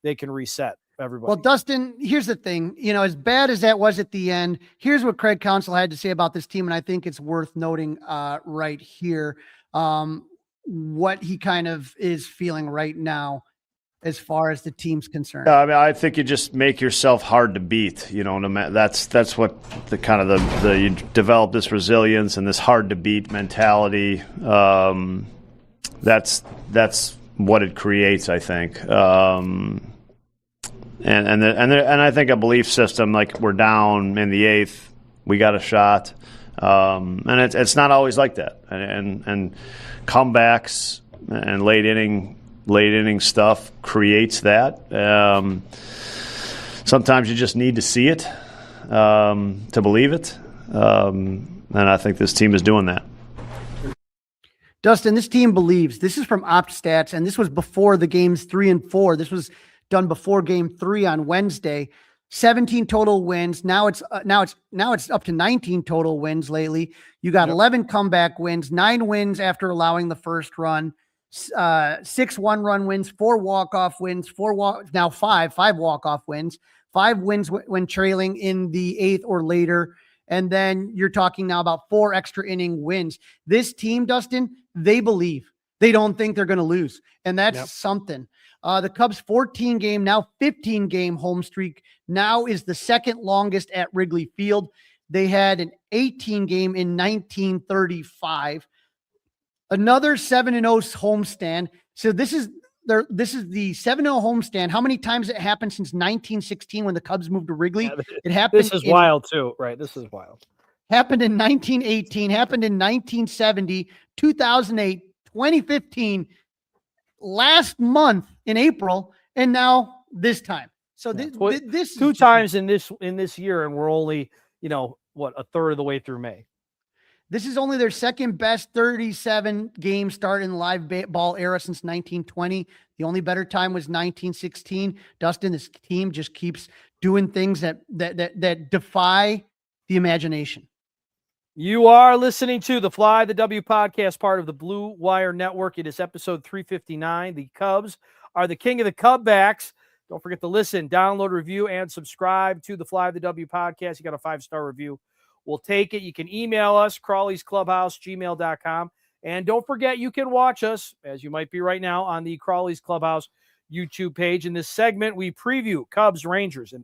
they can reset everybody. Well, Dustin, here's the thing. As bad as that was at the end, here's what Craig Counsell had to say about this team, and I think it's worth noting right here what he kind of is feeling right now as far as the team's concerned. I mean, I think you just make yourself hard to beat. That's what you develop this resilience and this hard to beat mentality. That's what it creates, I think. And I think a belief system, like we're down in the 8th, we got a shot. And it's not always like that. And comebacks and late inning stuff creates that. Sometimes you just need to see it to believe it. And I think this team is doing that. Dustin, this team believes. This is from OptStats, and this was before the games 3 and 4. This was done before game 3 on Wednesday. 17 total wins. Now it's up to 19 total wins lately. You got 11 comeback wins, 9 wins after allowing the first run. 6 1-run wins, 4 walk-off wins, 5 walk-off wins, 5 wins when trailing in the 8th or later. And then you're talking now about 4 extra inning wins. This team, Dustin, they believe. They don't think they're going to lose. And that's something. The Cubs 14-game, now 15-game home streak now is the second longest at Wrigley Field. They had an 18-game in 1935. Another 7-0 homestand. So this is the 7-0 homestand. How many times it happened since 1916 when the Cubs moved to Wrigley? It happened. This is wild too, right? This is wild. Happened in 1918, happened in 1970, 2008, 2015, last month in April, and now this time. So this 2 times in this year, and we're only, a third of the way through May. This is only their second best 37 game start in the live ball era since 1920. The only better time was 1916. Dustin, this team just keeps doing things that defy the imagination. You are listening to the Fly the W podcast, part of the Blue Wire Network. It is episode 359. The Cubs are the king of the Cutbacks. Don't forget to listen, download, review, and subscribe to the Fly the W podcast. You got a 5-star review, we'll take it. You can email us, crawleysclubhouse@gmail.com. And don't forget, you can watch us, as you might be right now, on the Crawley's Clubhouse YouTube page. In this segment, we preview Cubs Rangers in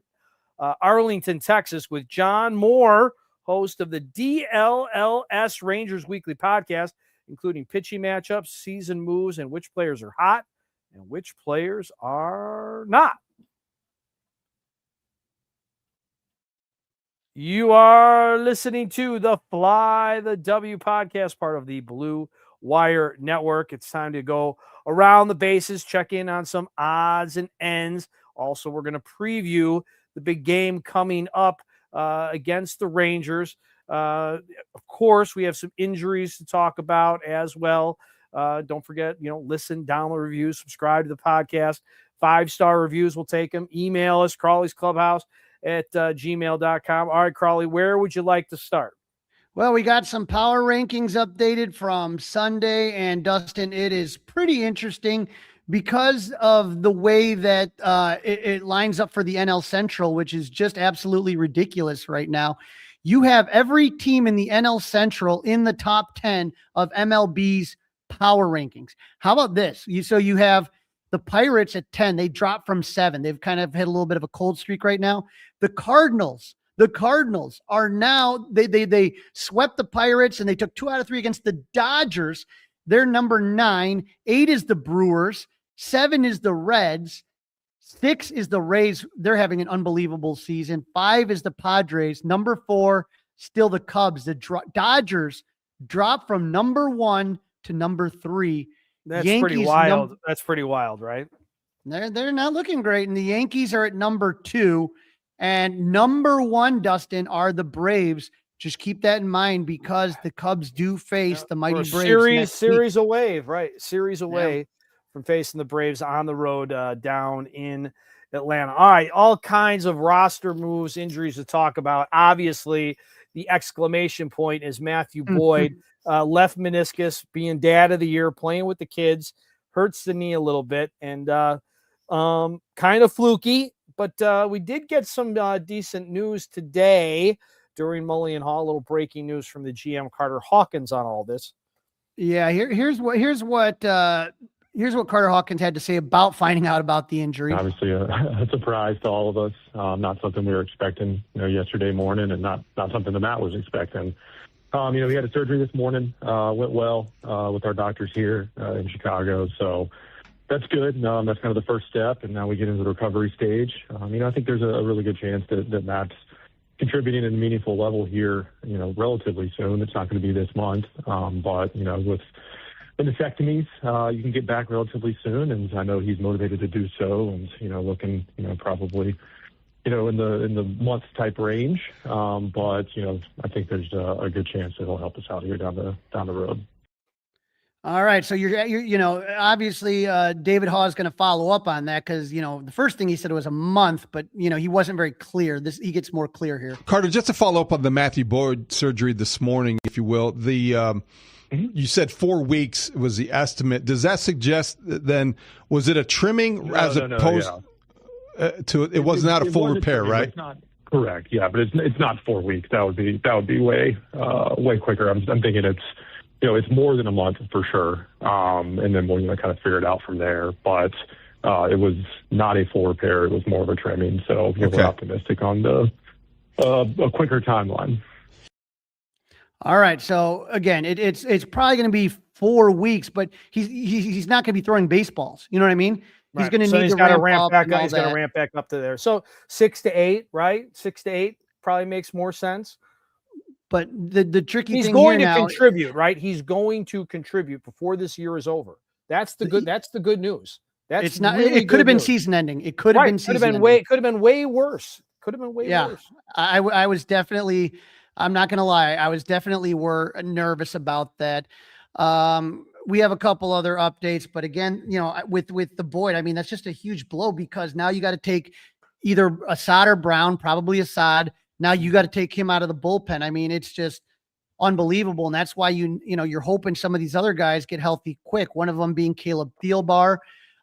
Arlington, Texas, with John Moore, host of the DLLS Rangers Weekly podcast, including pitching matchups, season moves, and which players are hot and which players are not. You are listening to the Fly the W podcast, part of the Blue Wire Network. It's time to go around the bases, check in on some odds and ends. Also, we're going to preview the big game coming up against the Rangers. Of course, we have some injuries to talk about as well. Don't forget, listen, download reviews, subscribe to the podcast. 5-star reviews, we'll take them. Email us, Crawley's Clubhouse at gmail.com. All right, Crawley, where would you like to start? Well, we got some power rankings updated from Sunday, and Dustin, it is pretty interesting because of the way that it lines up for the NL Central, which is just absolutely ridiculous right now. You have every team in the NL Central in the top 10 of MLB's power rankings. How about this? You have the Pirates at 10. They dropped from 7. They've kind of hit a little bit of a cold streak right now. The Cardinals are now, they swept the Pirates and they took 2 out of 3 against the Dodgers. They're number 9. 8 is the Brewers. 7 is the Reds. 6 is the Rays. They're having an unbelievable season. 5 is the Padres. Number 4, still the Cubs. The Dodgers dropped from number 1 to number 3. That's Yankees, pretty wild. That's pretty wild, right? They're not looking great. And the Yankees are at number 2. And number 1, Dustin, are the Braves. Just keep that in mind because the Cubs do face the mighty Braves. Series away, right? Series away from facing the Braves on the road down in Atlanta. All right, all kinds of roster moves, injuries to talk about. Obviously, the exclamation point is Matthew Boyd, left meniscus, being dad of the year, playing with the kids, hurts the knee a little bit, and kind of fluky. But we did get some decent news today during Mullion Hall. A little breaking news from the GM Carter Hawkins on all this. Yeah, here's what Carter Hawkins had to say about finding out about the injury. Obviously, a surprise to all of us. Not something we were expecting, yesterday morning, and not something that Matt was expecting. He had a surgery this morning. Went well with our doctors here in Chicago, so. That's good. That's kind of the first step, and now we get into the recovery stage. I think there's a really good chance that Matt's contributing at a meaningful level here, relatively soon. It's not going to be this month, but, with the mastectomies, you can get back relatively soon, and I know he's motivated to do so, and, looking, probably, in the month type range. But, I think there's a good chance that he'll help us out here down the road. All right. So you're obviously David Haw is going to follow up on that because, the first thing he said was a month, but, he wasn't very clear. He gets more clear here. Carter, just to follow up on the Matthew Boyd surgery this morning, if you will, you said 4 weeks was the estimate. Does that suggest then, was it a trimming opposed to, it was not a full repair, right? It's not correct. Yeah, but it's not 4 weeks. That would be way quicker. I'm thinking it's more than a month for sure. And then we'll, kind of figure it out from there. But it was not a full repair. It was more of a trimming. So we're optimistic on a quicker timeline. All right. So again, it's probably going to be 4 weeks, but he's not going to be throwing baseballs. You know what I mean? He's going to need to ramp back up. He's going to ramp back up to there. So 6 to 8, right? 6 to 8 probably makes more sense. But the tricky thing here now, he's going to now, contribute, right? He's going to contribute before this year is over. That's the good news. That's it's not. Really it could have been news. season ending. It could have been season ending. Could have been way worse. Could have been way worse. I was definitely I'm not going to lie. I was definitely nervous about that. We have a couple other updates, but again, with the Boyd, I mean, that's just a huge blow because now you got to take either Assad or Brown, probably Assad. Now you got to take him out of the bullpen. I mean, it's just unbelievable. And that's why you're hoping some of these other guys get healthy quick. One of them being Caleb Thielbar.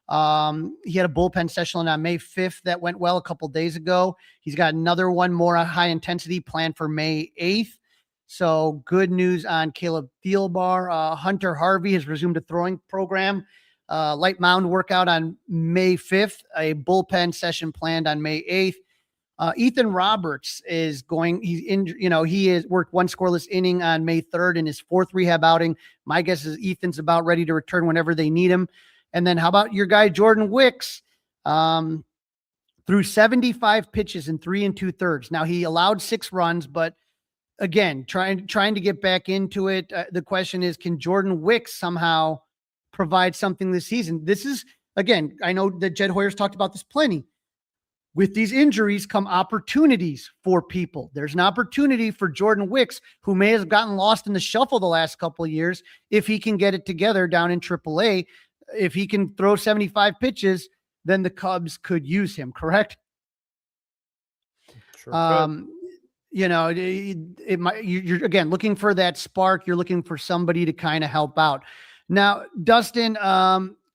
He had a bullpen session on May 5th that went well a couple days ago. He's got another one more high intensity planned for May 8th. So good news on Caleb Thielbar. Hunter Harvey has resumed a throwing program. Light mound workout on May 5th, a bullpen session planned on May 8th. Ethan Roberts is he has worked one scoreless inning on May 3rd in his 4th rehab outing. My guess is Ethan's about ready to return whenever they need him. And then how about your guy, Jordan Wicks, threw 75 pitches in 3 2/3. Now he allowed 6 runs, but again, trying to get back into it. The question is, can Jordan Wicks somehow provide something this season? This is, again, I know that Jed Hoyer's talked about this plenty. With these injuries come opportunities for people. There's an opportunity for Jordan Wicks, who may have gotten lost in the shuffle the last couple of years, if he can get it together down in AAA. If he can throw 75 pitches, then the Cubs could use him, correct? Sure. You're again looking for that spark. You're looking for somebody to kind of help out. Now, Dustin,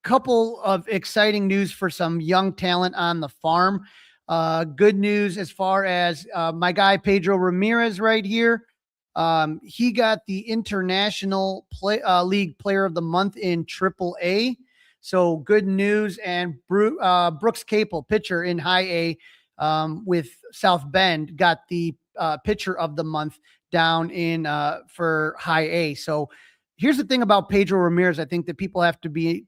couple of exciting news for some young talent on the farm. Good news as far as my guy Pedro Ramirez right here. He got the International League Player of the Month in AAA. So good news. And Brooks Capel, pitcher in High A with South Bend, got the Pitcher of the Month down in for High A. So here's the thing about Pedro Ramirez, I think that people have to be,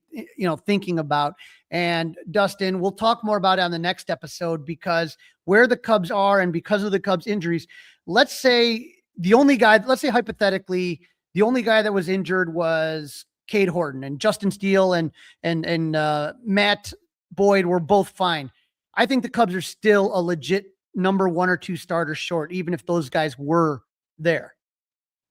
thinking about. And Dustin, we'll talk more about it on the next episode, because where the Cubs are and because of the Cubs injuries, let's say hypothetically, the only guy that was injured was Cade Horton, and Justin Steele and Matt Boyd were both fine. I think the Cubs are still a legit number 1 or 2 starters short, even if those guys were there.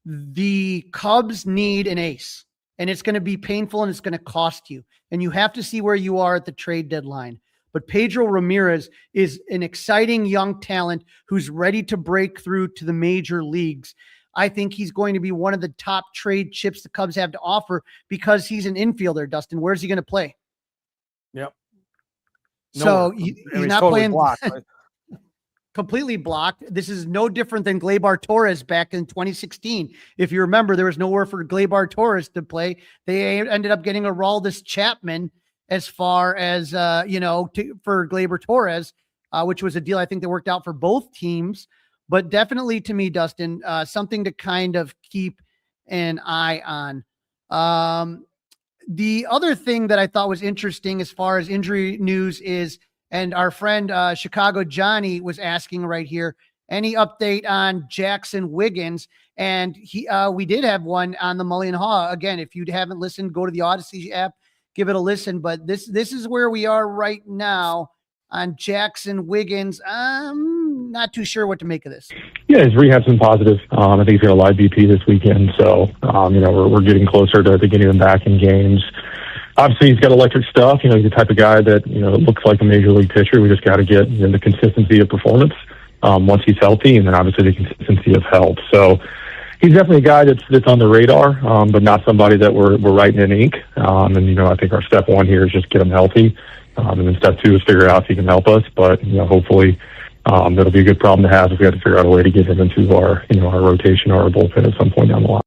The Cubs need an ace, and it's going to be painful and it's going to cost you. And you have to see where you are at the trade deadline. But Pedro Ramirez is an exciting young talent who's ready to break through to the major leagues. I think he's going to be one of the top trade chips the Cubs have to offer, because he's an infielder, Dustin. Where's he going to play? Yep. So he's not totally playing blocked, right? Completely blocked. This is no different than Gleyber Torres back in 2016. If you remember, there was nowhere for Gleyber Torres to play. They ended up getting Aroldis Chapman as far as, for Gleyber Torres, which was a deal I think that worked out for both teams. But definitely, to me, Dustin, something to kind of keep an eye on. The other thing that I thought was interesting as far as injury news is, and our friend Chicago Johnny was asking right here, any update on Jackson Wiggins? And we did have one on the Mullion Haw. Again, if you haven't listened, go to the Odyssey app, give it a listen. But this is where we are right now on Jackson Wiggins. I'm not too sure what to make of this. Yeah, his rehab's been positive. I think he's got a live BP this weekend. So, we're getting closer to getting him back in games. Obviously, he's got electric stuff. He's the type of guy that, looks like a major league pitcher. We just got to get the consistency of performance once he's healthy, and then obviously the consistency of health. So he's definitely a guy that's on the radar, but not somebody that we're writing in ink. And I think our step 1 here is just get him healthy. And then step 2 is figure out if he can help us. But, hopefully that'll be a good problem to have if we have to figure out a way to get him into our rotation or our bullpen at some point down the line.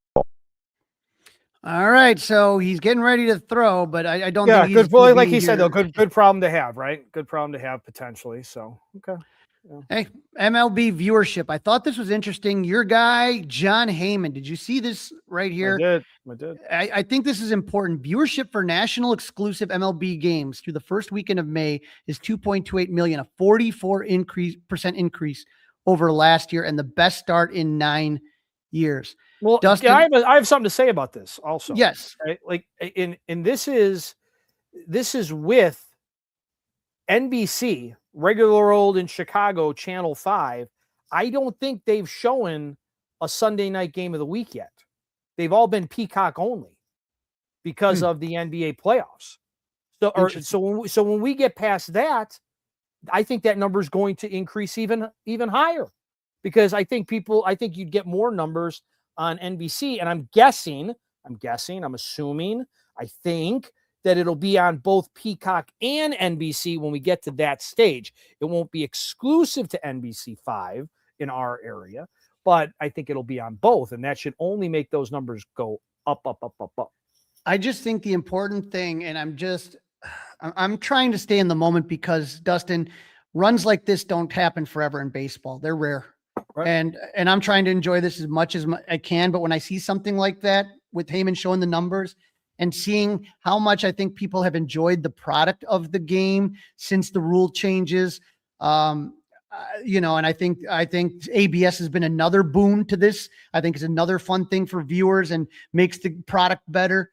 All right, so he's getting ready to throw, but I don't think he's good. Well, like he here. said, though, good problem to have, right? Good problem to have potentially. So, okay. Yeah. Hey, MLB viewership. I thought this was interesting. Your guy, John Heyman. Did you see this right here? I did. I think this is important. Viewership for national exclusive MLB games through the first weekend of May is 2.28 million, a 44% increase over last year, and the best start in 9 years. Well, Dustin, I have something to say about this also. Yes. Right? Like, this is with NBC, regular old in Chicago, Channel 5. I don't think they've shown a Sunday night game of the week yet. They've all been Peacock only because of the NBA playoffs. So when we get past that, I think that number is going to increase even higher, because I think you'd get more numbers on NBC, and I'm assuming, I think that it'll be on both Peacock and NBC when we get to that stage. It won't be exclusive to NBC5 in our area, but I think it'll be on both, and that should only make those numbers go up, up, up, up, up. I just think the important thing, and I'm trying to stay in the moment, because Dustin, runs like this don't happen forever in baseball. They're rare. Right. And I'm trying to enjoy this as much as I can. But when I see something like that with Heyman showing the numbers and seeing how much I think people have enjoyed the product of the game since the rule changes, and I think ABS has been another boon to this. I think it's another fun thing for viewers and makes the product better.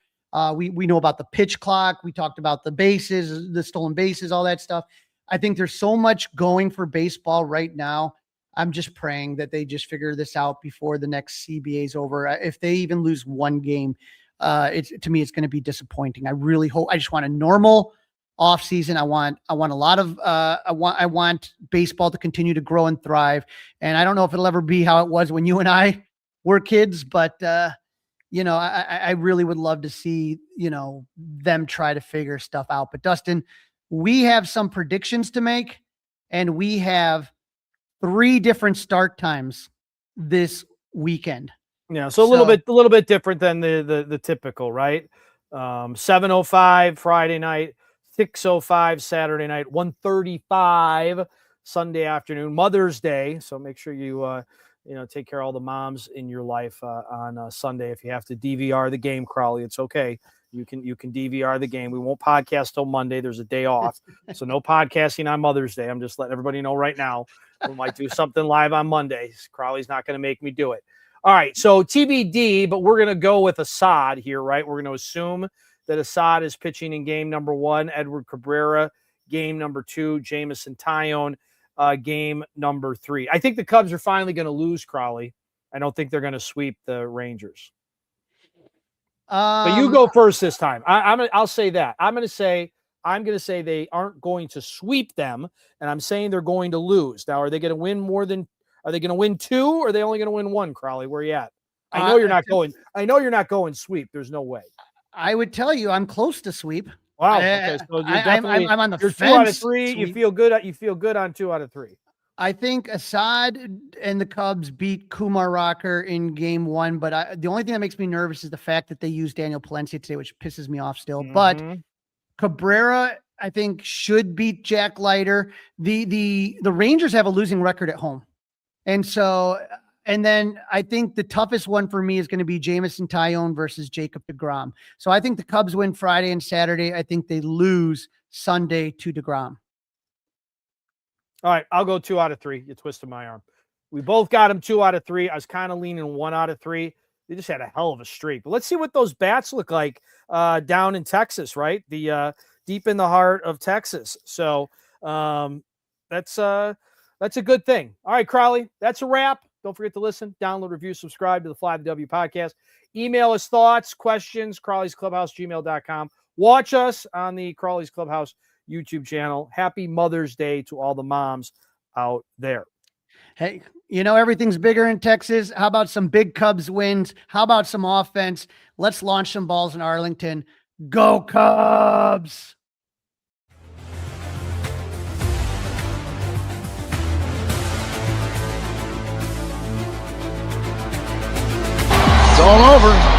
We know about the pitch clock. We talked about the bases, the stolen bases, all that stuff. I think there's so much going for baseball right now. I'm just praying that they just figure this out before the next CBA is over. If they even lose one game, to me, it's going to be disappointing. I really hope. I just want a normal off season. I want a lot of. I want baseball to continue to grow and thrive. And I don't know if it'll ever be how it was when you and I were kids, but I really would love to see them try to figure stuff out. But Dustin, we have some predictions to make, and we have 3 different start times this weekend. Yeah, so a little bit different than the typical, right? 7:05 Friday night, 6:05 Saturday night, 1:35 Sunday afternoon, Mother's Day. So make sure you take care of all the moms in your life on Sunday. If you have to DVR the game, Crowley, it's okay. You can DVR the game. We won't podcast till Monday. There's a day off, so no podcasting on Mother's Day. I'm just letting everybody know right now. We might do something live on Monday. Crowley's not going to make me do it. All right, so TBD, but we're going to go with Assad here, right? We're going to assume that Assad is pitching in game number 1, Edward Cabrera, game number 2, Jamison Tyone, game number 3. I think the Cubs are finally going to lose, Crowley. I don't think they're going to sweep the Rangers. But you go first this time. I'll say that. I'm going to say they aren't going to sweep them, and I'm saying they're going to lose. Now, are they going to win more than? Are they going to win 2, or are they only going to win 1? Crowley, where are you at? I know you're not going. I know you're not going sweep. There's no way. I would tell you I'm close to sweep. Wow. Okay, so you're definitely. I'm on the fence. 2 out of 3. Sweep. You feel good on 2 out of 3. I think Assad and the Cubs beat Kumar Rocker in game 1, but the only thing that makes me nervous is the fact that they used Daniel Palencia today, which pisses me off still. But Cabrera, I think, should beat Jack Leiter. The Rangers have a losing record at home. And then I think the toughest one for me is going to be Jamison Tyone versus Jacob deGrom. So I think the Cubs win Friday and Saturday. I think they lose Sunday to deGrom. All right, I'll go 2 out of 3. You twisted my arm. We both got him 2 out of 3. I was kind of leaning 1 out of 3. They just had a hell of a streak. But let's see what those bats look like down in Texas, right? The deep in the heart of Texas. So that's a good thing. All right, Crowley, that's a wrap. Don't forget to listen, download, review, subscribe to the Fly the W podcast. Email us thoughts, questions, Crawley'sClubhouse@gmail.com. Watch us on the Crawley's Clubhouse YouTube channel. Happy Mother's Day to all the moms out there. Hey, everything's bigger in Texas. How about some big Cubs wins? How about some offense? Let's launch some balls in Arlington. Go Cubs! It's all over.